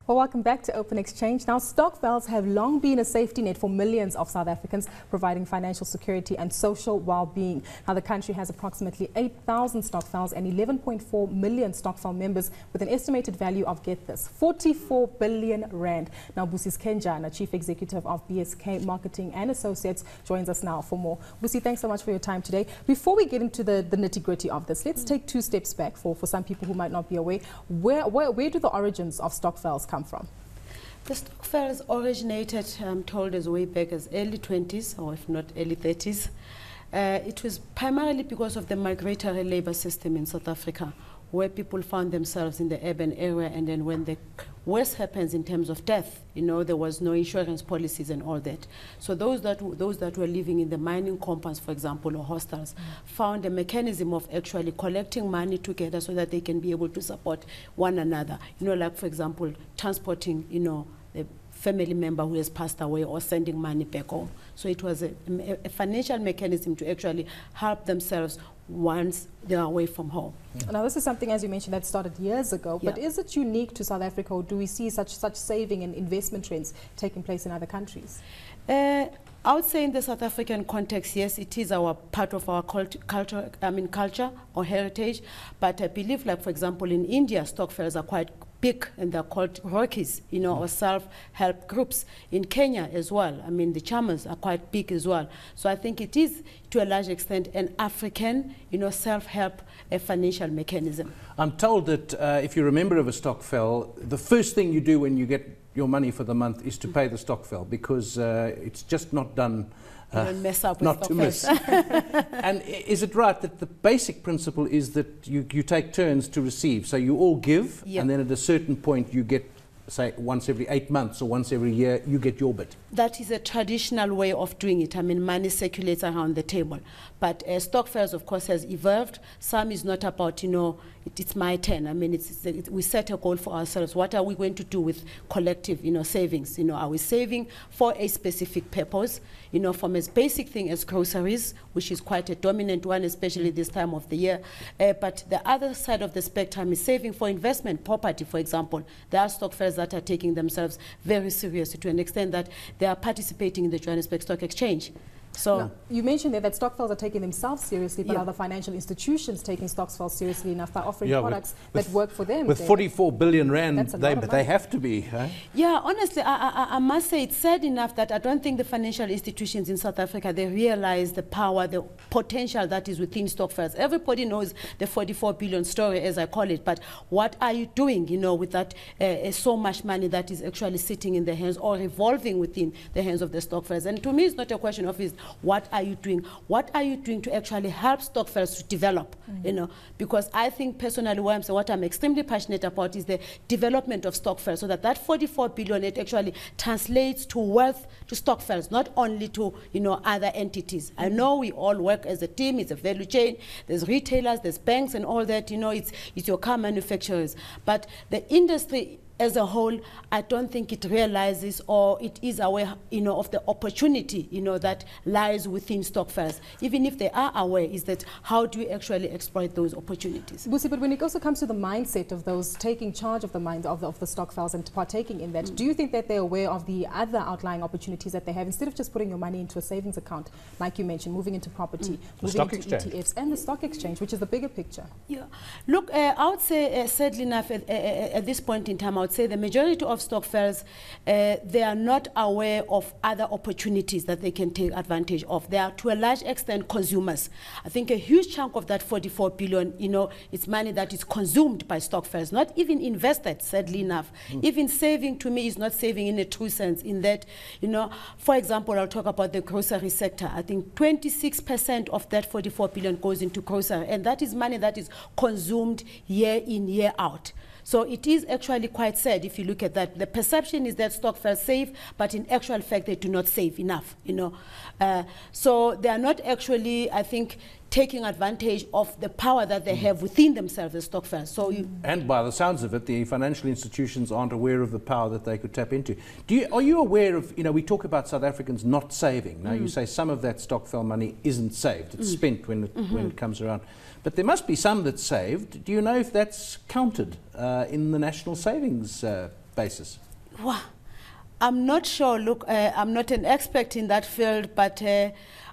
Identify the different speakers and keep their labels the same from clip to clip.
Speaker 1: Well, welcome back to Open Exchange. Now, Stokvels have long been a safety net for millions of South Africans, providing financial security and social well-being. Now, the country has approximately 8,000 Stokvels and 11.4 million Stokvel members with an estimated value of, get this, 44 billion rand. Now, Busi Kenjana, Chief Executive of BSK Marketing and Associates, joins us now for more. Busi, thanks so much for your time today. Before we get into the nitty-gritty of this, let's take two steps back for some people who might not be aware. Where do the origins of Stokvels come from?
Speaker 2: The Stokvels originated, I'm told, as way back as early 20s, or if not early 30s. It was primarily because of the migratory labor system in South Africa, where people found themselves in the urban area, and then when the worst happens in terms of death, you know, there was no insurance policies and all that. So those that were living in the mining compounds, for example, or hostels, found a mechanism of actually collecting money together so that they can be able to support one another. You know, like, for example, transporting, you know, a family member who has passed away or sending money back home. So it was a financial mechanism to actually help themselves once they're away from home.
Speaker 1: Now, this is something, as you mentioned, that started years ago, but is it unique to South Africa, or do we see such saving and investment trends taking place in other countries?
Speaker 2: I would say in the South African context, yes, it is our part of our culture or heritage. But I believe, like, for example, in India, Stokvels are quite big, and they're called Rockies, you know, or self-help groups. In Kenya as well, I mean, the Chamas are quite big as well. So I think it is, to a large extent, an African, you know, self-help financial mechanism.
Speaker 3: I'm told that if you're a member of a Stokvel, the first thing you do when you get your money for the month is to pay the Stokvel, because it's just not done
Speaker 2: don't mess up with
Speaker 3: not to miss. And is it right that the basic principle is that you take turns to receive? So you all give, and then at a certain point you get, say, once every 8 months or once every year, you get your bit.
Speaker 2: That is a traditional way of doing it. I mean, money circulates around the table. But Stokvels, of course, has evolved. Some is not about, you know, it's my turn. I mean, we set a goal for ourselves. What are we going to do with collective, you know, savings? You know, are we saving for a specific purpose? You know, from as basic thing as groceries, which is quite a dominant one, especially this time of the year. But the other side of the spectrum is saving for investment, property, for example. There are Stokvels that are taking themselves very seriously, to an extent that they are participating in the Johannesburg Stock Exchange. So
Speaker 1: now, you mentioned there that Stokvels are taking themselves seriously, but are the financial institutions taking Stokvels seriously enough by offering products that work for them?
Speaker 3: With 44 billion rand, they have to be. Huh?
Speaker 2: Yeah, honestly, I must say it's sad enough that I don't think the financial institutions in South Africa, they realize the power, the potential that is within Stokvels. Everybody knows the 44 billion story, as I call it, but what are you doing, you know, with that so much money that is actually sitting in the hands or revolving within the hands of the Stokvels? And to me, it's not a question of what are you doing? What are you doing to actually help Stokvels to develop? You know, because I think personally, what I'm extremely passionate about is the development of Stokvels, so that 44 billion, it actually translates to wealth to Stokvels, not only to, you know, other entities. I know we all work as a team. It's a value chain. There's retailers, there's banks, and all that. You know, it's your car manufacturers, but the industry as a whole, I don't think it realizes, or it is aware, you know, of the opportunity, you know, that lies within Stokvels. Even if they are aware, is that how do you actually exploit those opportunities?
Speaker 1: Busi, but when it also comes to the mindset of those taking charge of the mind of the Stokvels and partaking in that, do you think that they're aware of the other outlying opportunities that they have, instead of just putting your money into a savings account, like you mentioned, moving into property, moving into ETFs and the stock exchange, which is the bigger picture? Yeah.
Speaker 2: Look, I would say, sadly enough, at this point in time, I would say the majority of Stokvels, they are not aware of other opportunities that they can take advantage of. They are, to a large extent, consumers. I think a huge chunk of that 44 billion, you know, it's money that is consumed by Stokvels, not even invested, sadly enough. Even saving, to me, is not saving in a true sense, in that, you know, for example, I'll talk about the grocery sector. I think 26% of that 44 billion goes into grocery, and that is money that is consumed year in, year out. So it is actually quite sad if you look at that. The perception is that Stokvels save, but in actual fact, they do not save enough, you know. So they are not actually, I think, taking advantage of the power that they have within themselves as Stokvels. So
Speaker 3: and by the sounds of it, the financial institutions aren't aware of the power that they could tap into. Are you aware of, you know, we talk about South Africans not saving. Now you say some of that Stokvel money isn't saved. It's spent when it comes around. But there must be some that's saved. Do you know if that's counted in the national savings basis?
Speaker 2: Wow. I'm not sure. Look, I'm not an expert in that field, but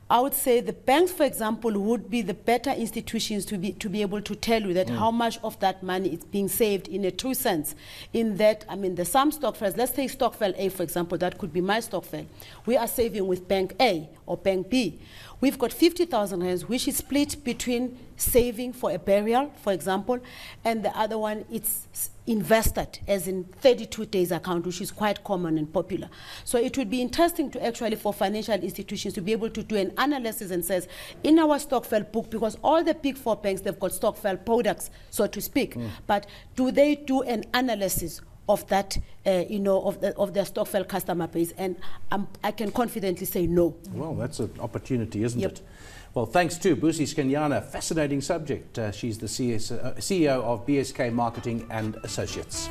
Speaker 2: I would say the banks, for example, would be the better institutions to be able to tell you that how much of that money is being saved in a true sense. In that, I mean, the some Stokvels, let's take Stokvel A, for example, that could be my Stokvel. We are saving with Bank A or Bank B. We've got 50,000 rands, which is split between saving for a burial, for example, and the other one, it's invested, as in 32 days account, which is quite common and popular. So it would be interesting to actually, for financial institutions, to be able to do an analysis and says, in our Stokvel book, because all the big four banks, they've got Stokvel products, so to speak, but do they do an analysis of that, you know, of their Stokvel customer base? And I can confidently say no.
Speaker 3: Well, that's an opportunity, isn't
Speaker 2: Yep.
Speaker 3: it? Well, thanks to Busi Skanyana. Fascinating subject. She's the CEO of BSK Marketing and Associates.